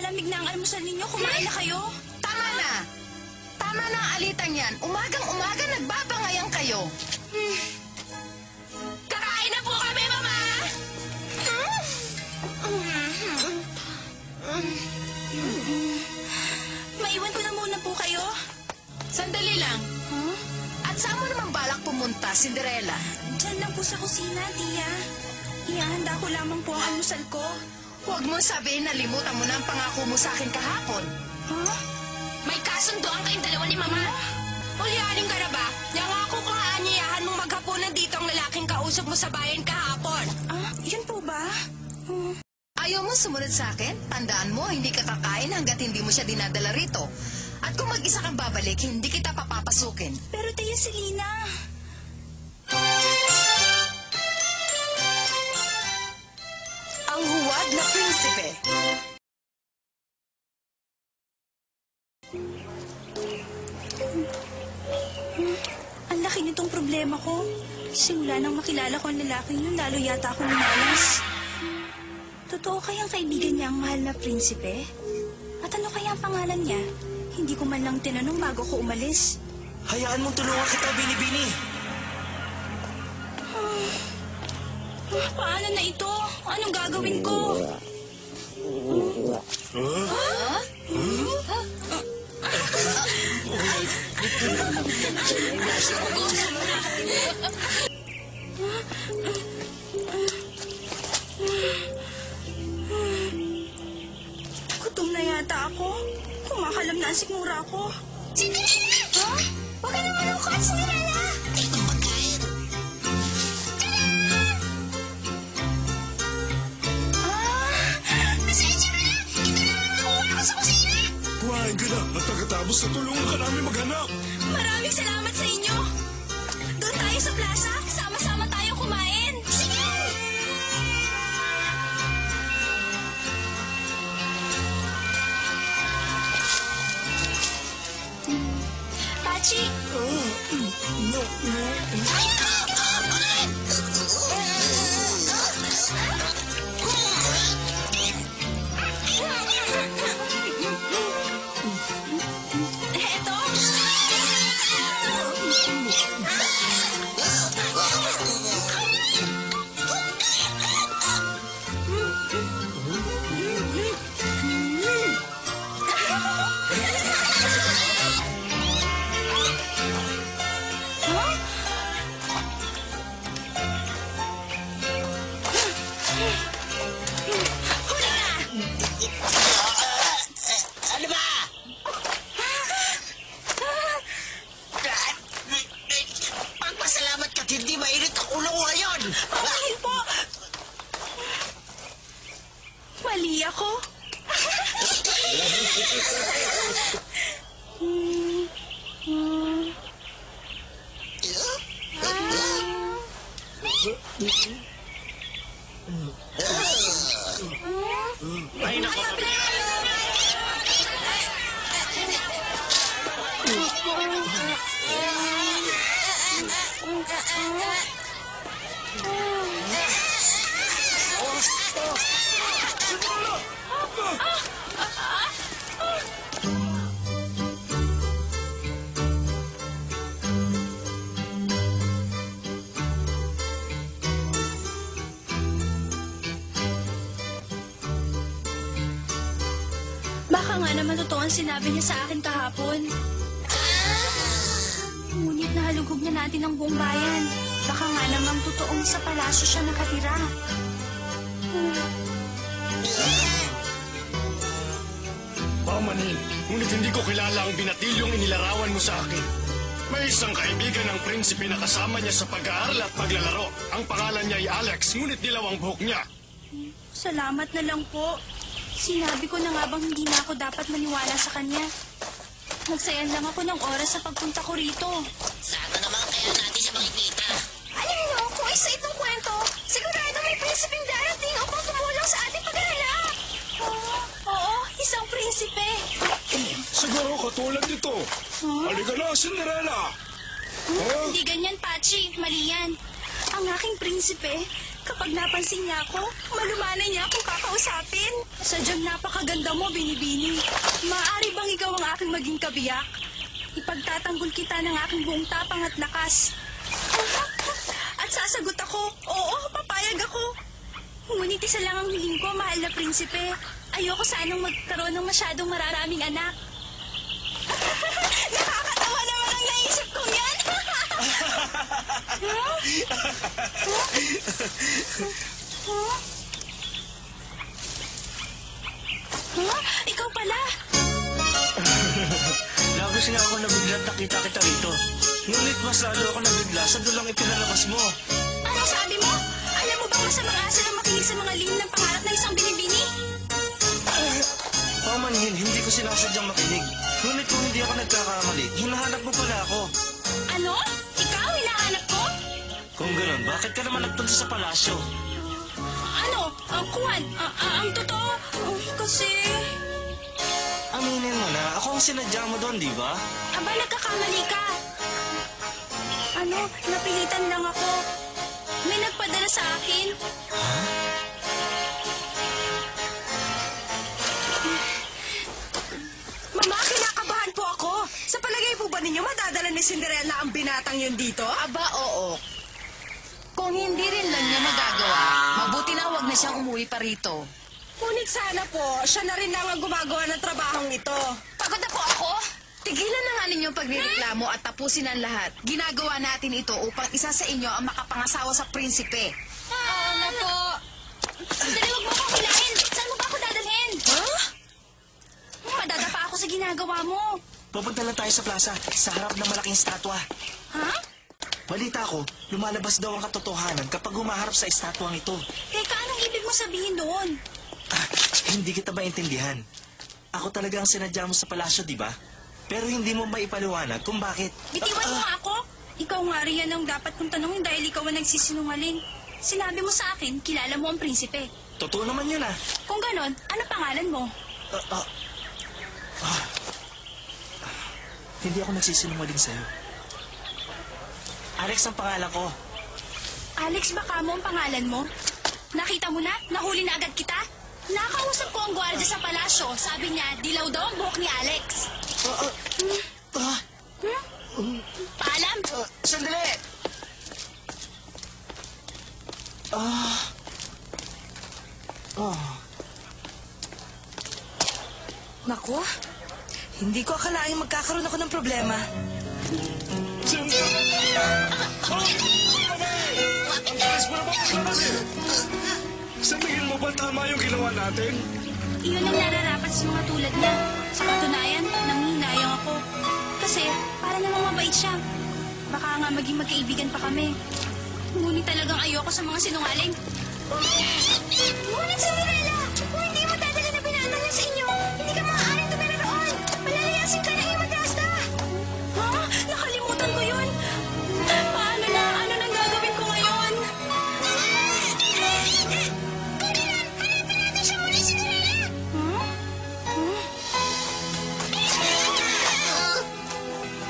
malamig na ang almusal ninyo. Kumain na kayo. Tama na! Tama na ang alitang yan. Umagang-umaga nagbabangayan kayo. Kakain na po kami, Mama! Maiwan ko na muna po kayo. Sandali lang. Huh? At saan mo naman balak pumunta, Cinderella? Diyan lang po sa kusina, Tia. Ihahanda ko lamang po ang almusal ko. Huwag mong sabihin na limutan mo na ang pangako mo sa akin kahapon. Huh? May kasunduan kayong dalawa ni Mama. Ulyanin ka na ba? Nangako ko nga anyayahan mong maghapunan dito ang lalaking kausap mo sa bayan kahapon. Ah, yun po ba? Ayaw mo sumunod sa akin? Tandaan mo, hindi ka kakain hanggat hindi mo siya dinadala rito. At kung mag-isa kang babalik, hindi kita papapasukin. Pero Tia Selena... Ang huwad na prinsipe. Ang laki nitong problema ko. Simula nang makilala ko ang lalaking yun, lalo yata akong minalas. Totoo kayang kaibigan niya ang mahal na prinsipe? At ano kaya ang pangalan niya? Hindi ko man lang tinanong bago ko umalis. Hayaan mong tulungan kita, Bini-Bini. Paano na ito? Anong gagawin ko? Gutom na yata ako. Kumakalam na ang sikmura ko. Cinderella! Ha? Huwag ka naman ako at Cinderella! Ito pagkain. Pasensya na! Ito naman ang nakuha ko sa kusina! Kuhain ka na at pagkatapos na tulungan ka namin maghanap. Maraming salamat sa inyo. Doon tayo sa plaza. Sama-sama tayo kumain. Sige! Pachi, eto. Ano ba? Pagpasalamat ka't hindi mainit ang ulo ko ngayon. Dahil po. Mali ako. Ay, nako. Baka nga naman totoo ang sinabi niya sa akin kahapon. Ngunit nahalugog na natin ang buong bayan. Baka nga naman totoong sa palasyo siya nakatira. Pamanin, ngunit hindi ko kilala ang binatilyong inilarawan mo sa akin. May isang kaibigan ng prinsipe na kasama niya sa pag-aaral at paglalaro. Ang pangalan niya ay Alex, ngunit dilaw ang buhok niya. Salamat na lang po. Sinabi ko na nga bang hindi na ako dapat maniwala sa kanya. Nagsayang lang ako ng oras sa pagpunta ko rito. Sana naman kaya natin siya makikita. Alam niyo, kung isa itong kwento, sigurado may prinsipeng darating upang tumulong sa ating paghahanap. Oo, isang prinsipe. Siguro katulad nito. Halika na, Cinderella. Hindi ganyan, Pachi. Mali yan. Ang aking prinsipe, Kapag napansin niya ako, malumanay niya akong kakausapin. Sadyang napakaganda mo, Binibini. Maaari bang ikaw ang aking maging kabiyak? Ipagtatanggol kita ng aking buong tapang at lakas. At sasagot ako, oo, papayag ako. Ngunit isa lang ang hiling ko, mahal na prinsipe. Ayoko sanang magkaroon ng masyadong mararaming anak. Nakakatawa naman ang naisip kong yan. Huh? Huh? Huh? Ikaw pala. Lagi nga ako nabigla at nakita kita rito. Ngunit mas lalo ako nabigla sa dulang ipinalabas mo. Ano sabi mo? Alam mo bang masamang asa na makinig sa mga lihim ng pangarap ng isang binibini? Pamanhin, hindi ko sinasadyang makinig. Ngunit kung hindi ako nagkakamali, hinahanap mo pala ako. Ano? Ikaw, hinahanap ko? Kung gano'n, bakit ka naman nagpunta sa palasyo? Ano? Kuwan, ang totoo, kasi... Aminin mo na, ako ang sinadya mo doon, di ba? Aba, nagkakamali ka. Ano, napilitan lang ako. May nagpadala sa akin. Mama, kinakabahan po ako. Sa palagay po ba ninyo madadala ni Cinderella ang binatang yun dito? Aba, oo. Kung hindi rin lang niya magagawa, mabuti na huwag na siyang umuwi pa rito. Ngunit sana po, siya na rin lang ang gumagawa ng trabahong ito. Pagod na po ako. Tigilan na nga ninyong pagrereklamo at tapusin ang lahat. Ginagawa natin ito upang isa sa inyo ang makapangasawa sa prinsipe. Oo na po. Dali, huwag mo akong hilahin. Saan mo ba ako dadalhin? Huh? Madadapa ako sa ginagawa mo. Pupunta lang tayo sa plaza, sa harap ng malaking estatwa. Ha? Balita ko, lumalabas daw ang katotohanan kapag humaharap sa estatwang ito. Teka, anong ibig mo sabihin doon? Hindi kita maintindihan. Ako talaga ang sinadya mo sa palasyo, di ba? Pero hindi mo maipaliwanag kung bakit. Bitiwan mo nga ako. Ikaw nga riyan ang dapat kong tanongin dahil ikaw ang nagsisinungaling. Sinabi mo sa akin, kilala mo ang prinsipe. Totoo naman yun, ah. Kung ganon, ano pangalan mo? Hindi ako nagsisinungaling sa'yo. Alex ang pangalan ko. Alex, baka mo ang pangalan mo? Nakita mo na? Nahuli na agad kita? Nakausap ko ang gwardiya sa palasyo. Sabi niya, dilaw daw ang buhok ni Alex. Paalam? Sandali! Naku, hindi ko akalaing magkakaroon ako ng problema. Sa tingin mo ba tama yung ginawa natin? Iyon ang nararapat sa mga tulad niya. Sa katunayan, nanghihinayang ako. Kasi, para namang mabait siya. Baka nga maging magkaibigan pa kami. Ngunit talagang ayoko sa mga sinungaling. Ngunit Cinderella, kung hindi mo dadala na binatang niya sa inyo, hindi ka maaaring tumira roon. Malalayasin ka na iyong madrasta. Ha? Nakalimutan ko yun. Paano na? Ano nang gagawin ko ngayon? Ferdinand, hanapin natin siya muli, Cinderella.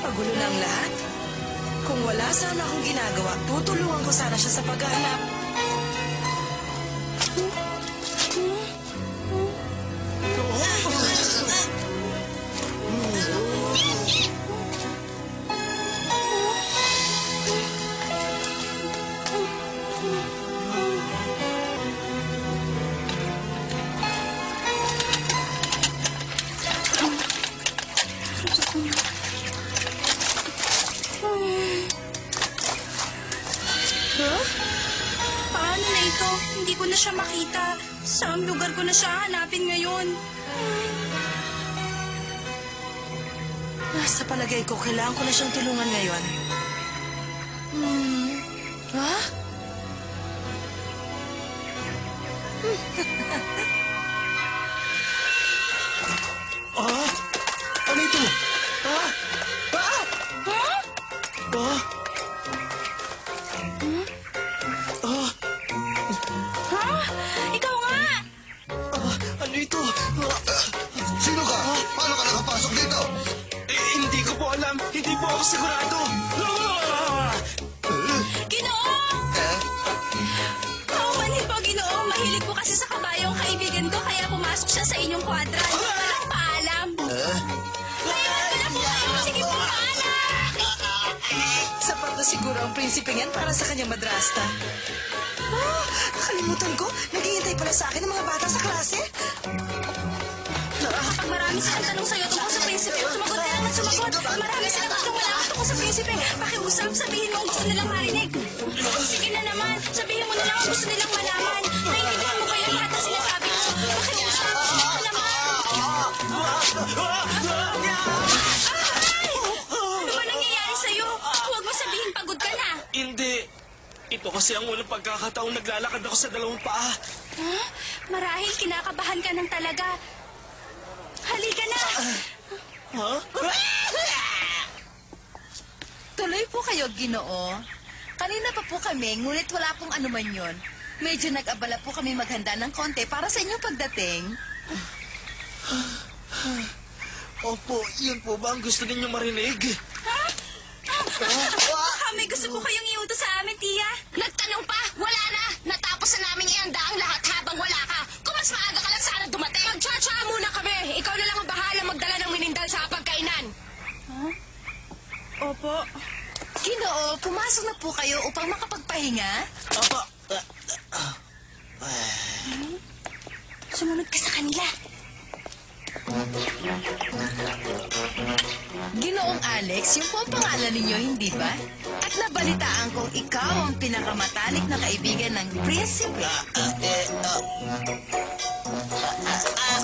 Pagulo na ang lahat. Kung wala sana akong ginagawa, tutulungan ko sana siya sa paghahanap. Paano na ito? Hindi ko na siya makita. Saan lugar ko na siya hanapin ngayon? Sa palagay ko, kailangan ko na siyang tulungan ngayon. Ha? Ano ito? Ha? Ikaw nga! Ano ito? Sino ka? Paano ka nakapasok dito? Hindi ko po alam. Hindi po ako sigurado. Ginoo! Eh? Kaupo ang prinsipe yan para sa kanyang madrasta. Oh, nakalimutan ko. Naghihintay pala sa akin ng mga bata sa klase. Kapag marami silang tanong sa'yo tungkol sa prinsipe, sumagot ka lang at sumagot. Marami silang gustong malaman tungkol sa prinsipe. Pakiusap, sabihin mo ang gusto nilang marinig. Sige na naman, sabihin mo na lang ang gusto nilang malaman. Naiintindihan mo kayo lahat ng sinasabi ko. Pakiusap, sige na naman. Ay! Ano ba nangyayari sa'yo? Huwag mo sabihin pagod ka na. Hindi. Ito kasi ang unang pagkakataong naglalakad ako sa dalawang paa. Huh? Marahil kinakabahan ka ng talaga. Halika na! Tuloy po kayo, Ginoo. Kanina pa po kami, ngunit wala pong anuman yon. Medyo nag-abala po kami maghanda ng konti para sa inyong pagdating. Opo, yun po ba ang gusto ninyong marinig? Baka may gusto po kayong iutos sa amin, Tia. Nagtanong pa? Wala na! Natapos na namin ihanda ang lahat habang wala ka. Kung mas maaga ka lang sana dumating. Magtsatsa muna kami. Ikaw na lang ang bahala magdala ng minindal sa pagkainan. Opo. Ginoo, pumasok na po kayo upang makapagpahinga. Opo. Sumunod ka sa kanila. Ginoong Alex, yung po ang pangalan ninyo, hindi ba? At nabalitaan kong ikaw ang pinakamatalik na kaibigan ng prinsipe.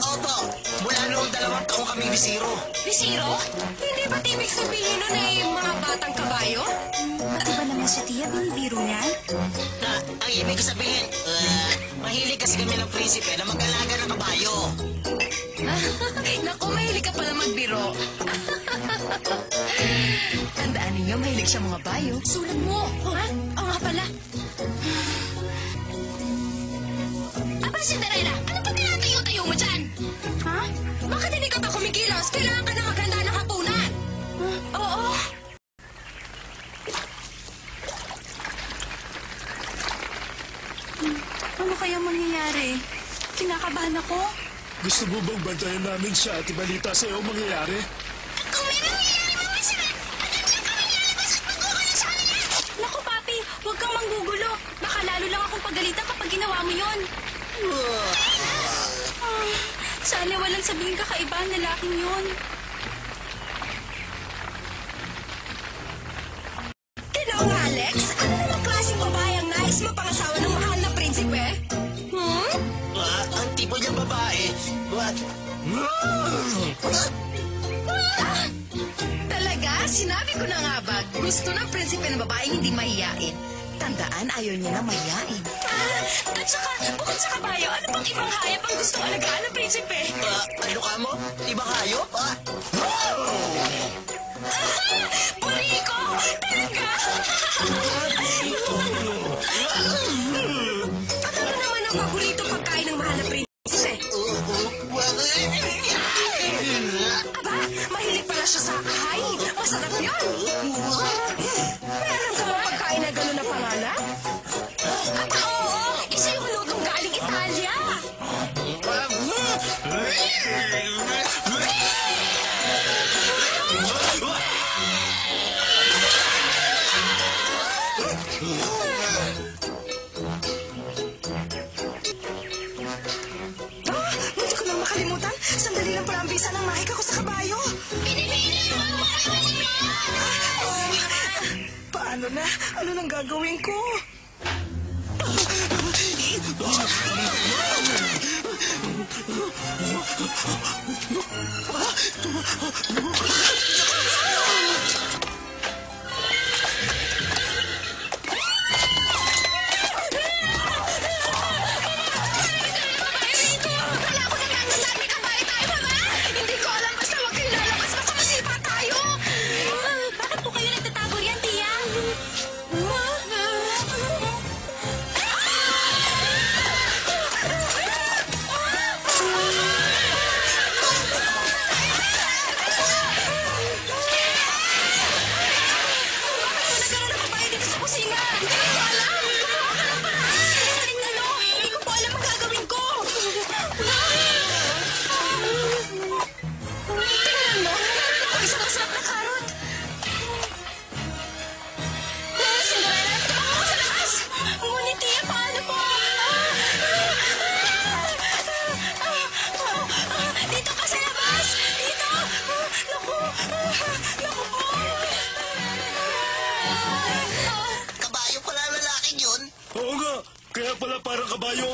Opo. Mula noong 2 taong kami bisiro. Bisiro? Hindi ba ibig sabihin nun ay mga batang kabayo? Di ba naman si Tia binibiro niya? Ang ibig sabihin, mahilig kasi kami ng prinsipe na mag-alaga ng kabayo. Naku, mahilig ka pala magbiro. Tandaan ninyo, mahilig siya mga bayo. Sulat mo. Ha? Oo nga pala. Aba, Cinderella, ano ba tinatayo-tayo mo dyan? Ha? Bakit hindi ka pa kumikilos? Kailangan ka na maghanda ng hapunan. Oo. Ano kaya mangyayari? Kinakabahan ako. Gusto mo bang bantayan namin siya at ibalita sa iyo ang mangyayari? Kung may nangyayari mo, Elizabeth, agad lang kami lalabas at magkukunin sa kanila. Naku, Papi, huwag kang manggugulo. Baka lalo lang akong pagalitan kapag ginawa mo yun. Sana walang sabihin kakaiba ang lalaking yun. Ginoong Alex, ano namang klaseng babae ang nais mapangasawa ng mahal na prinsipe? Ang tipo niyang babae. Talaga? Sinabi ko na nga ba, gusto ng prinsipe ng babaeng hindi mahiyain. Tandaan, ayaw niya na mahiyain. At saka, bukod sa kabayo, ano pang ibang hayop ang gusto alagaan ng prinsipe? Ano ka mo? Ibang hayop? Buriko! Talaga! At ano naman ang paborito pagkain ng mahal na prinsipe? Aba, mahilig pala siya sa kahay. Masarap yun. May alam ka bang pagkain na gano'n na pangalan? Aba, oo. Isa yung lutong galing Italia. Hindi ko lang makalimutan. Sandali lang pala ang bisa ng mahika ko sa kabayo. Paano na? Ano nang gagawin ko? Hindi ko alam, basta huwag kayong lalabas. Baka masipa tayo. Bakit po kayo nagtatago riyan, Tia?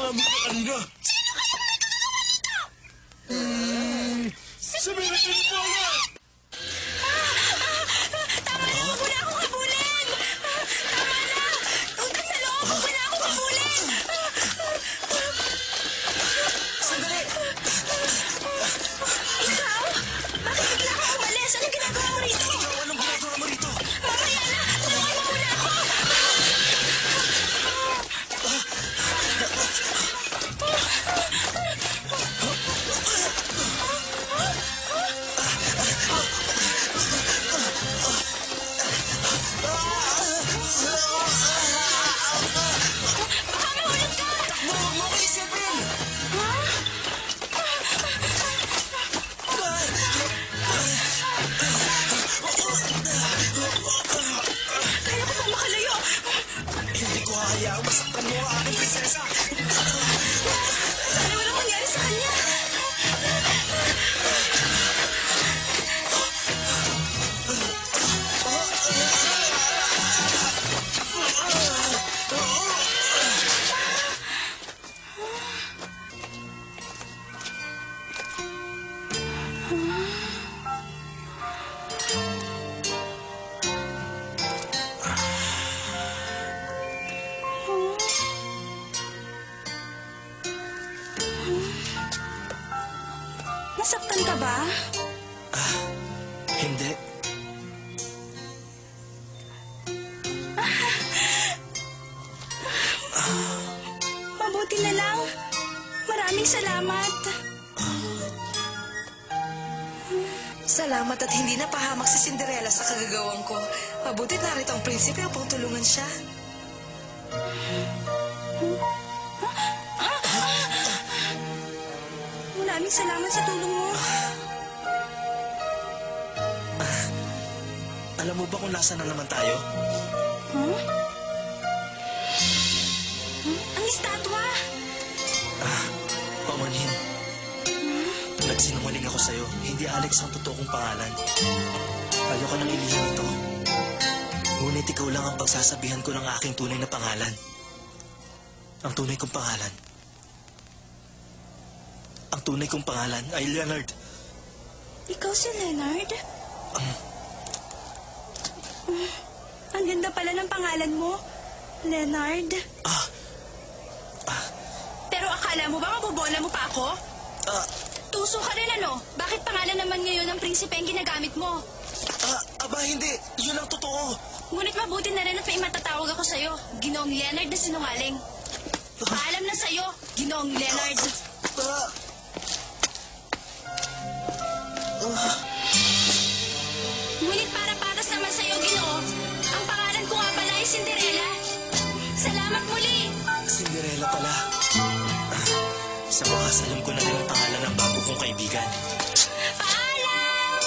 umamon ka kanina. Sabihin natin mo nga! Tama na, huwag mo na akong habulin! Tama na! Utang na loob, huwag mo na akong habulin! Sandali! Ikaw? Bakit bigla ka umalis? Anong ginagawa mo rito? Ikaw, anong ginagawa mo rito? Mamaya na! Tulungan mo muna ako! Baka mahulog ka! Takbo! Huwag mo ko isipin! Kaya ko pang makalayo! Hindi ko hahayaang masaktan mo ang aking prinsesa! Sana walang mangyari sa kanya! Nasaktan ka ba? Hindi. Mabuti na lang. Maraming salamat. Salamat at hindi na pahamak si Cinderella sa kagagawan ko. Mabuti narito ang prinsipe upang tulungan siya. Maraming salamat sa tulong mo. Alam mo ba kung nasa na naman tayo? Huh? Ang estatwa! Pamanhin. Nagsinungaling ako sa'yo. Hindi Alex ang totoo kong pangalan. Ayoko nang ilihim ito. Ngunit ikaw lang ang pagsasabihan ko ng aking tunay na pangalan. Ang tunay kong pangalan. Ang tunay kong pangalan ay Leonard. Ikaw si Leonard? Ang ganda pala ng pangalan mo, Leonard. Pero akala mo ba mabobola mo pa ako? Tuso ka rin ano? Bakit pangalan naman ngayon ng prinsipe ang ginagamit mo? Aba, hindi. Yun ang totoo. Ngunit mabuti na rin at may matatawag ako sa'yo. Ginoong Leonard na sinungaling. Paalam na sa'yo, Ginoong Leonard. Ngunit para patas naman sa'yo, Ginoo, ang pangalan ko nga pala ay Cinderella. Salamat muli! Cinderella pala. Sa wakas, alam ko na rin ang pangalan ng bago kong kaibigan. Paalam!